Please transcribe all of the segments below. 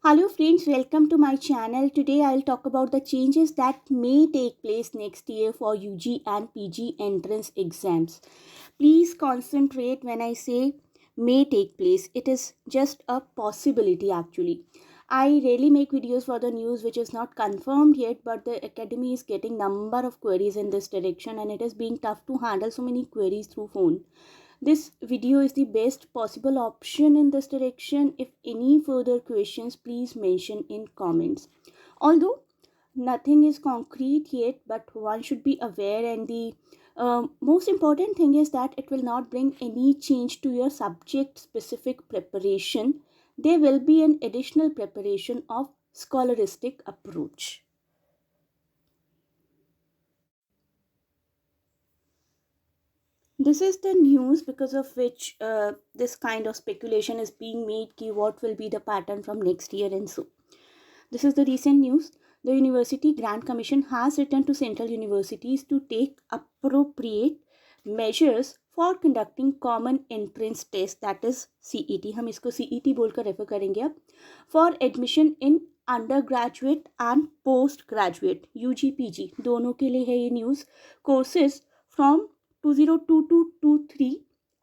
Hello friends, welcome to my channel. Today I'll talk about the changes that may take place next year for UG and PG entrance exams. Please concentrate when I say may take place. It is just a possibility actually. I rarely make videos for the news which is not confirmed yet, but the academy is getting number of queries in this direction and it is being tough to handle so many queries through phone. This video is the best possible option in this direction. If any further questions, please mention in comments. Although nothing is concrete yet, but one should be aware, and the most important thing is that it will not bring any change to your subject specific preparation. There will be an additional preparation of scholastic approach. This is the news because of which this kind of speculation is being made ki what will be the pattern from next year and so. This is the recent news. The University Grant Commission has written to central universities to take appropriate measures for conducting common entrance test, that is CET. हम इसको CET बोलकर refer करेंगे अब. For admission in undergraduate and post graduate UG PG दोनों के लिए है ये news. Courses from 2022-23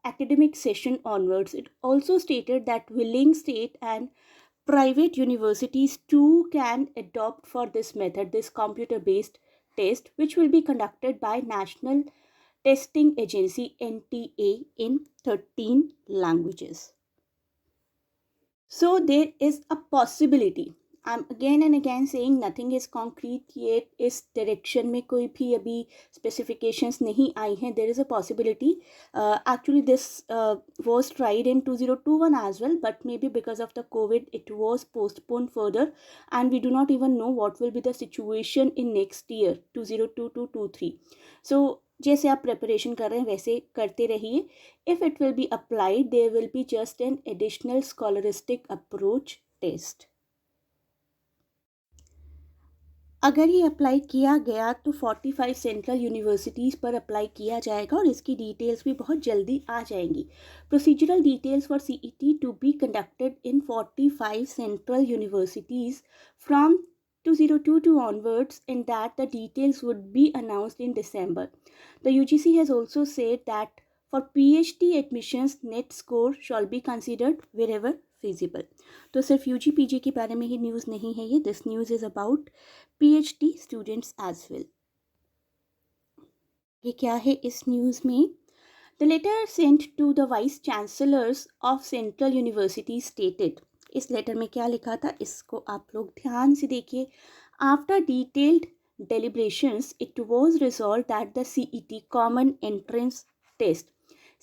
academic session onwards. It also stated that willing state and private universities too can adopt for this method this computer based test, which will be conducted by National Testing Agency NTA in 13 languages. So there is a possibility. I'm again and again saying nothing is concrete yet. इस direction में कोई भी अभी specifications नहीं आई हैं. There is a possibility. Actually this was tried in 2021 as well, but maybe because of the COVID it was postponed further, and we do not even know what will be the situation in next year 2022-23. So जैसे आप preparation कर रहे हैं वैसे करते रहिए. If it will be applied there will be just an additional scholastic approach test. अगर ये अप्लाई किया गया तो 45 सेंट्रल यूनिवर्सिटीज़ पर अप्लाई किया जाएगा और इसकी डिटेल्स भी बहुत जल्दी आ जाएंगी. Procedural details for CET to be conducted in 45 central universities from 2022 onwards, and that the details would be announced in December. The UGC has also said that for PhD admissions, net score shall be considered wherever feasible. तो सिर्फ UG PG के बारे में ही news नहीं है ये. This news is about PhD students as well. ये क्या है इस न्यूज़ में? The letter sent to the vice chancellors of central universities stated. इस लेटर में क्या लिखा था इसको आप लोग ध्यान से देखिए. After detailed deliberations it was resolved that the CET common entrance test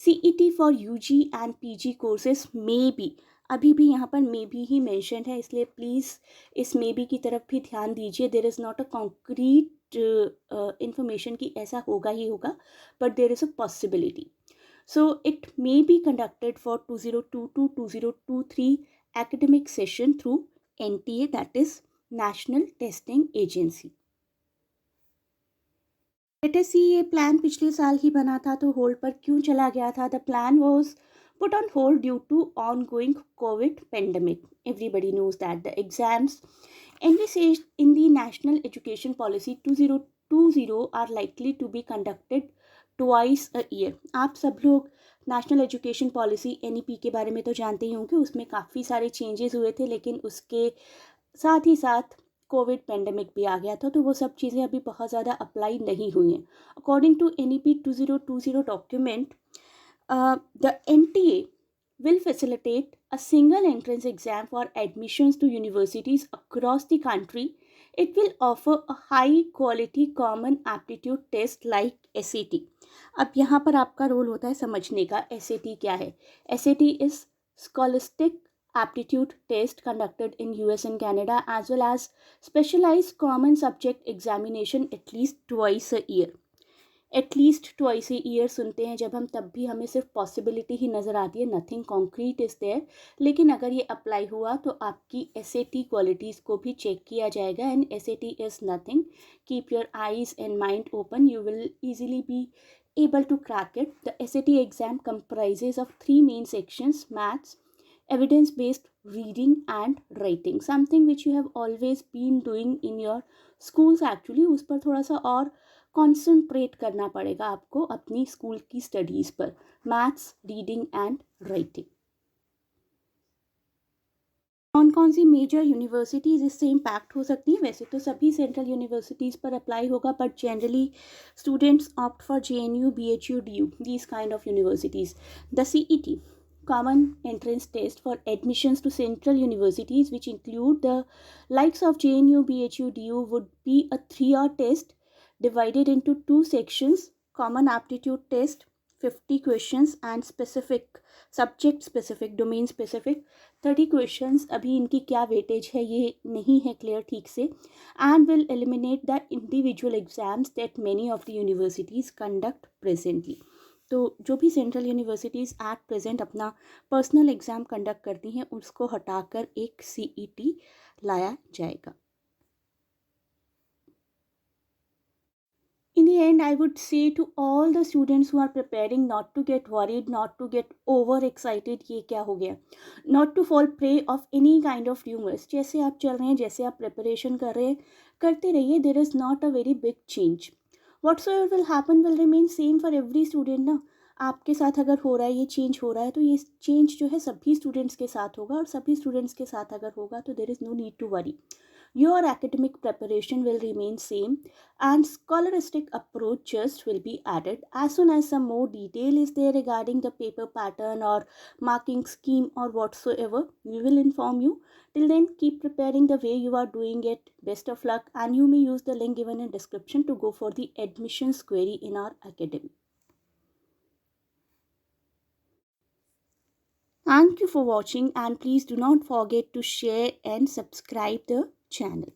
CET for UG and PG courses may be, अभी भी यहाँ पर मे बी ही मैंशन है, इसलिए प्लीज़ इस मे बी की तरफ भी ध्यान दीजिए. There is not a concrete information कि ऐसा होगा ही होगा, but there is a possibility. So it may be conducted for 2022-2023 academic session through NTA, that is National Testing Agency. Let us see ये प्लान पिछले साल ही बना था तो होल्ड पर क्यों चला गया था. The plan was put on hold due to ongoing COVID pandemic. Everybody knows that the exams envisaged in the National Education Policy 2020 are likely to be conducted twice a year. आप सब लोग national education policy NEP के बारे में तो जानते ही होंगे. उसमें काफ़ी सारे चेंजेस हुए थे, लेकिन उसके साथ ही साथ कोविड पेंडेमिक भी आ गया था, तो वो सब चीज़ें अभी बहुत ज़्यादा अप्लाई नहीं हुई हैं. According to NEP 2020 document, the NTA will facilitate a single entrance exam for admissions to universities across the country. It will offer a high quality common aptitude test like SAT. अब यहाँ पर आपका role होता है समझने का. SAT क्या है? SAT is Scholastic Aptitude Test conducted in US and Canada, as well as specialized common subject examination at least twice a year. At least twice a year सुनते हैं जब हम, तब भी हमें सिर्फ पॉसिबिलिटी ही नज़र आती है. Nothing concrete is there. लेकिन अगर ये अप्लाई हुआ तो आपकी SAT क्वालिटीज़ को भी चेक किया जाएगा. And SAT is nothing. Keep your eyes and mind open. You will easily B able to crack it. The SAT exam comprises of 3 main sections: maths, evidence based reading and writing, something which you have always been doing in your schools actually. उस पर थोड़ा सा और concentrate करना पड़ेगा आपको अपनी school की स्टडीज़ पर, मैथ्स, रीडिंग एंड राइटिंग। कौन कौन सी मेजर यूनिवर्सिटीज़ इससे इम्पैक्ट हो सकती हैं? वैसे तो सभी सेंट्रल यूनिवर्सिटीज़ पर अप्लाई होगा, but generally students opt for JNU, BHU, DU, these kind of universities. The CET, common entrance test for admissions to central universities, which include the likes of JNU, BHU, DU, would be a 3-hour test divided into 2 sections: common aptitude test 50 questions and specific subject specific, domain specific 30 questions. अभी इनकी क्या weightage है ये नहीं है clear ठीक से, and will eliminate the individual exams that many of the universities conduct presently. तो जो भी सेंट्रल यूनिवर्सिटीज़ एट प्रेजेंट अपना पर्सनल एग्ज़ाम कंडक्ट करती हैं उसको हटाकर एक CET लाया जाएगा। In the end, I would say to all the students who are preparing, not to get worried, not to get overexcited, ये क्या हो गया, not to fall prey of any kind of rumors. जैसे आप चल रहे हैं, जैसे आप प्रिपरेशन कर रहे हैं, करते रहिए. There is not a very big change. Whatsoever will happen will remain same for every student ना. आपके साथ अगर हो रहा है, ये चेंज हो रहा है, तो ये चेंज जो है सभी स्टूडेंट्स के साथ होगा, और सभी स्टूडेंट्स के साथ अगर होगा तो there is no need to worry. Your academic preparation will remain same, and scholastic approach just will be added as soon as some more detail is there regarding the paper pattern or marking scheme or whatsoever. We will inform you. Till then, keep preparing the way you are doing it. Best of luck, and you may use the link given in description to go for the admissions query in our academy. Thank you for watching, and please do not forget to share and subscribe the channel.